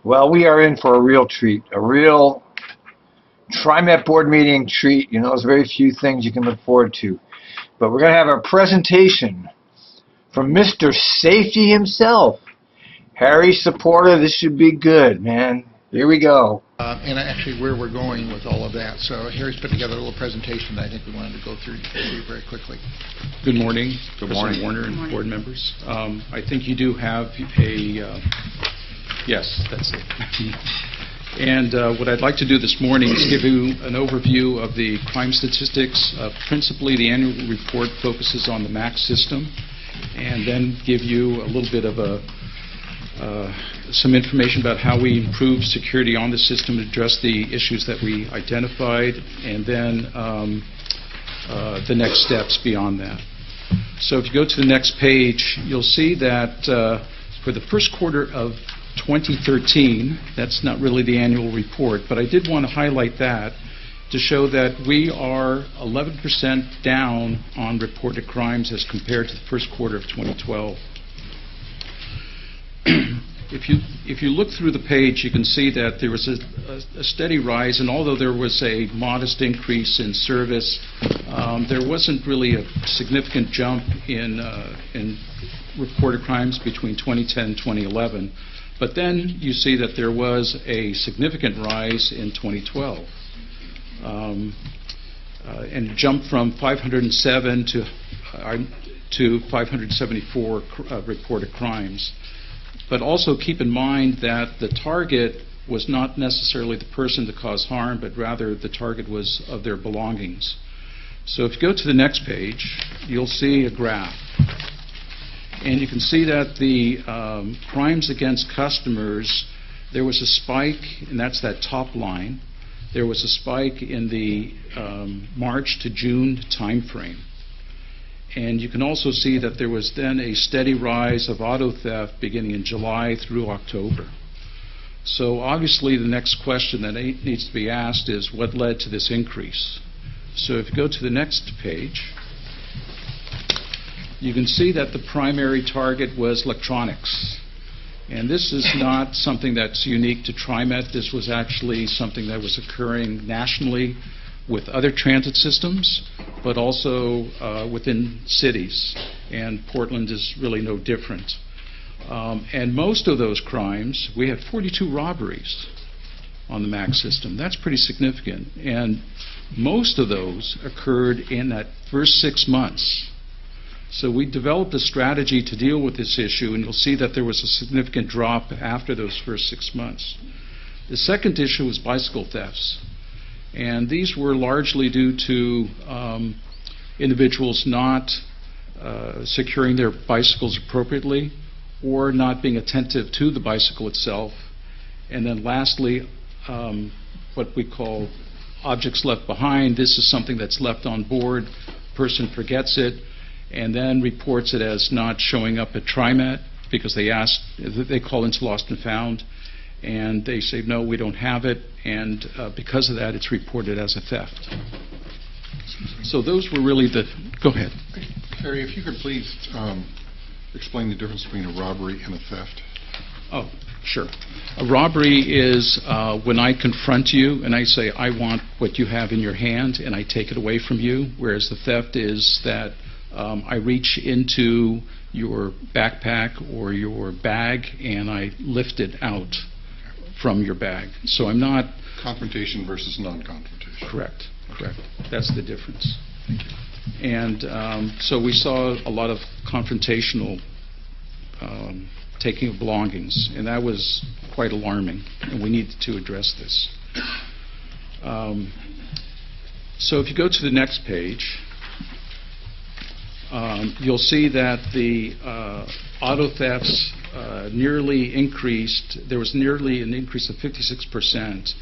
Well, we are in for a real treat, a real TriMet board meeting treat. You know, there's very few things you can look forward to. But we're going to have a presentation from Mr. Safety himself, Harry Sapporta. This should be good, man. Here we go. And actually where we're going with all of that. So Harry's put together a little presentation that I think we wanted to go through very quickly. Good morning, morning. President Warner and board members. I think you do have a, yes, that's it. And what I'd like to do this morning is give you an overview of the crime statistics. Principally, the annual report focuses on the MAC system, and then give you a little bit of some information about how we improve security on the system to address the issues that we identified, and then the next steps beyond that. So if you go to the next page, you'll see that for the first quarter of 2013, that's not really the annual report, but I did want to highlight that to show that we are 11% down on reported crimes as compared to the first quarter of 2012. If you look through the page, you can see that there was a steady rise, and although there was a modest increase in service, there wasn't really a significant jump in reported crimes between 2010 and 2011. But then you see that there was a significant rise in 2012, and jumped from 507 to 574 reported crimes. But also keep in mind that the target was not necessarily the person to cause harm, but rather the target was of their belongings. So if you go to the next page, you'll see a graph. And you can see that the crimes against customers, there was a spike, and that's that top line. There was a spike in the March to June time frame. And you can also see that there was then a steady rise of auto theft beginning in July through October. So obviously the next question that needs to be asked is what led to this increase? So if you go to the next page, you can see that the primary target was electronics. And this is not something that's unique to TriMet. This was actually something that was occurring nationally with other transit systems, but also within cities. And Portland is really no different. And most of those crimes, we had 42 robberies on the MAC system. That's pretty significant. And most of those occurred in that first 6 months. So we developed a strategy to deal with this issue, and you'll see that there was a significant drop after those first 6 months. The second issue was bicycle thefts. And these were largely due to individuals not securing their bicycles appropriately or not being attentive to the bicycle itself. And then lastly, what we call objects left behind. This is something that's left on board, person forgets it, and then reports it as not showing up at TriMet because they call into Lost and Found, and they say, no, we don't have it, and because of that, it's reported as a theft. So those were really the... Go ahead. Harry, if you could please explain the difference between a robbery and a theft. Oh, sure. A robbery is when I confront you and I say, I want what you have in your hand, and I take it away from you, whereas the theft is that I reach into your backpack or your bag and I lift it out from your bag. So I'm not... Confrontation versus non-confrontation. Correct. That's the difference. Thank you. And so we saw a lot of confrontational taking of belongings, and that was quite alarming, and we needed to address this. So if you go to the next page, you'll see that the auto thefts nearly increased. There was nearly an increase of 56%,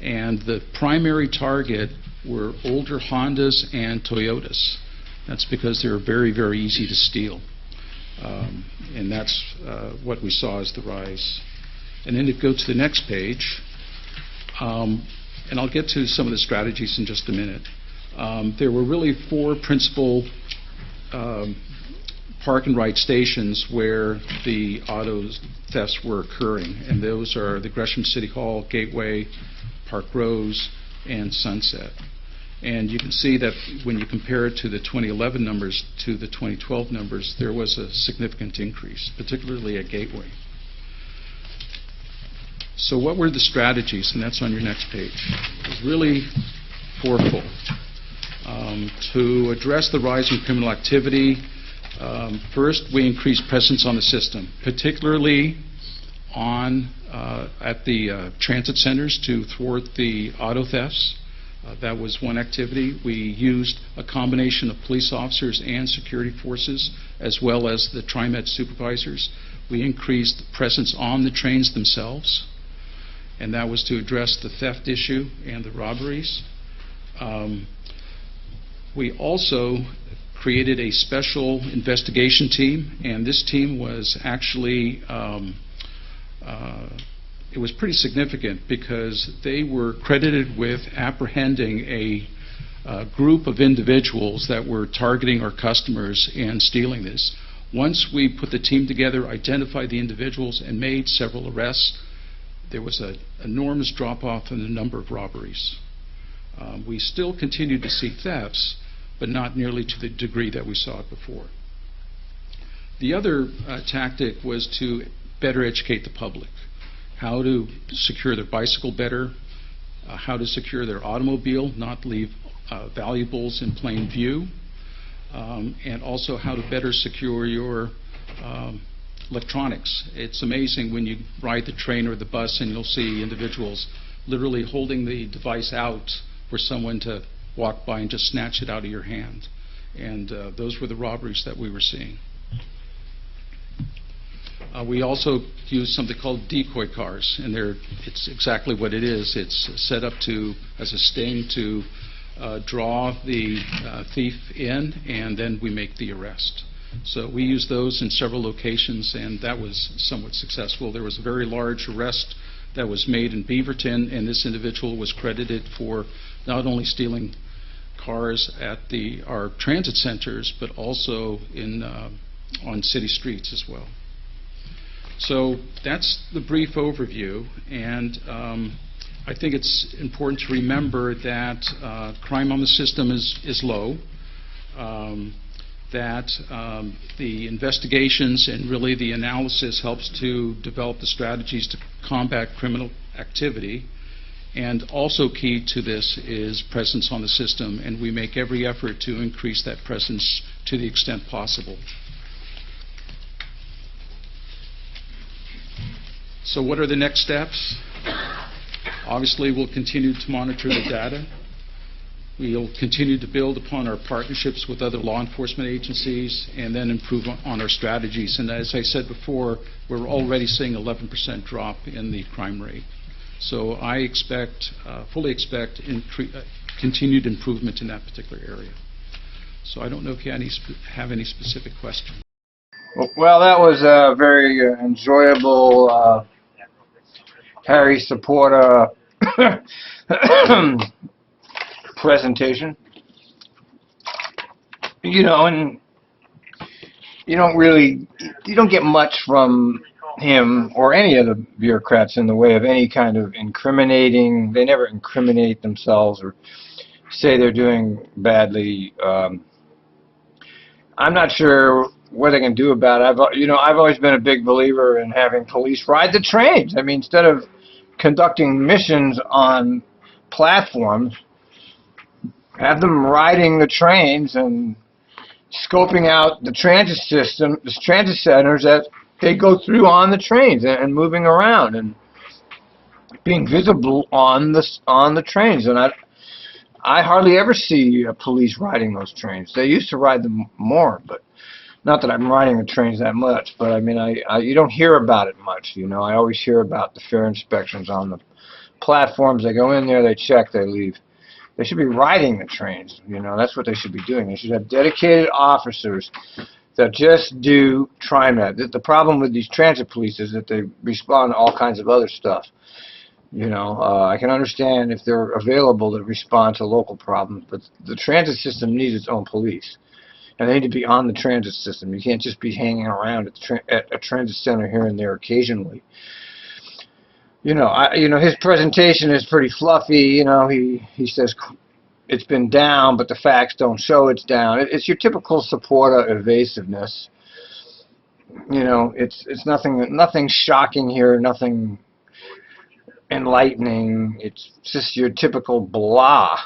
and the primary target were older Hondas and Toyotas. That's because they're very, very easy to steal. And that's what we saw as the rise. And then if you go to the next page, and I'll get to some of the strategies in just a minute. There were really four principal park and ride stations where the auto thefts were occurring, and those are the Gresham City Hall, Gateway, Park Rose, and Sunset. And you can see that when you compare it to the 2011 numbers to the 2012 numbers, there was a significant increase, particularly at Gateway. So what were the strategies? And that's on your next page. It was really fourfold. To address the rise in criminal activity, first we increased presence on the system, particularly at the transit centers to thwart the auto thefts. That was one activity. We used a combination of police officers and security forces, as well as the TriMet supervisors. We increased presence on the trains themselves, and that was to address the theft issue and the robberies. We also created a special investigation team, and this team was actually it was pretty significant because they were credited with apprehending a group of individuals that were targeting our customers and stealing this. Once we put the team together, identified the individuals, and made several arrests, there was an enormous drop-off in the number of robberies. We still continued to see thefts, but not nearly to the degree that we saw it before. The other tactic was to better educate the public. How to secure their bicycle better, how to secure their automobile, not leave valuables in plain view, and also how to better secure your electronics. It's amazing when you ride the train or the bus and you'll see individuals literally holding the device out for someone to walk by and just snatch it out of your hand. And those were the robberies that we were seeing. We also use something called decoy cars, and it's exactly what it is. It's set up as a sting to draw the thief in, and then we make the arrest. So we use those in several locations, and that was somewhat successful. There was a very large arrest that was made in Beaverton, and this individual was credited for not only stealing cars at our transit centers, but also on city streets as well. So that's the brief overview, and I think it's important to remember that crime on the system is low, that the investigations and really the analysis helps to develop the strategies to combat criminal activity, and also key to this is presence on the system, and we make every effort to increase that presence to the extent possible. So what are the next steps? Obviously, we'll continue to monitor the data. We'll continue to build upon our partnerships with other law enforcement agencies and then improve on our strategies. And as I said before, we're already seeing 11% drop in the crime rate. So I fully expect continued improvement in that particular area. So I don't know if you have any specific questions. Well, that was a very enjoyable Harry Sapporta presentation. You know, and you don't get much from him or any of the bureaucrats in the way of any kind of incriminating. They never incriminate themselves or say they're doing badly. I'm not sure what they can do about it. I've always been a big believer in having police ride the trains. I mean, instead of conducting missions on platforms, have them riding the trains and scoping out the transit system, the transit centers that they go through on the trains and moving around and being visible on the trains. And I hardly ever see police riding those trains. They used to ride them more, but not that I'm riding the trains that much. But I mean, you don't hear about it much. I always hear about the fare inspections on the platforms. They go in there, they check, they leave. They should be riding the trains. That's what they should be doing. They should have dedicated officers that just do TriMet. The problem with these transit police is that they respond to all kinds of other stuff. I can understand if they're available to respond to local problems, but the transit system needs its own police. and they need to be on the transit system. You can't just be hanging around at a transit center here and there occasionally. You know, his presentation is pretty fluffy. You know, he says it's been down, but the facts don't show it's down. It's your typical Sapporta evasiveness. You know, it's nothing shocking here, nothing enlightening. It's just your typical blah.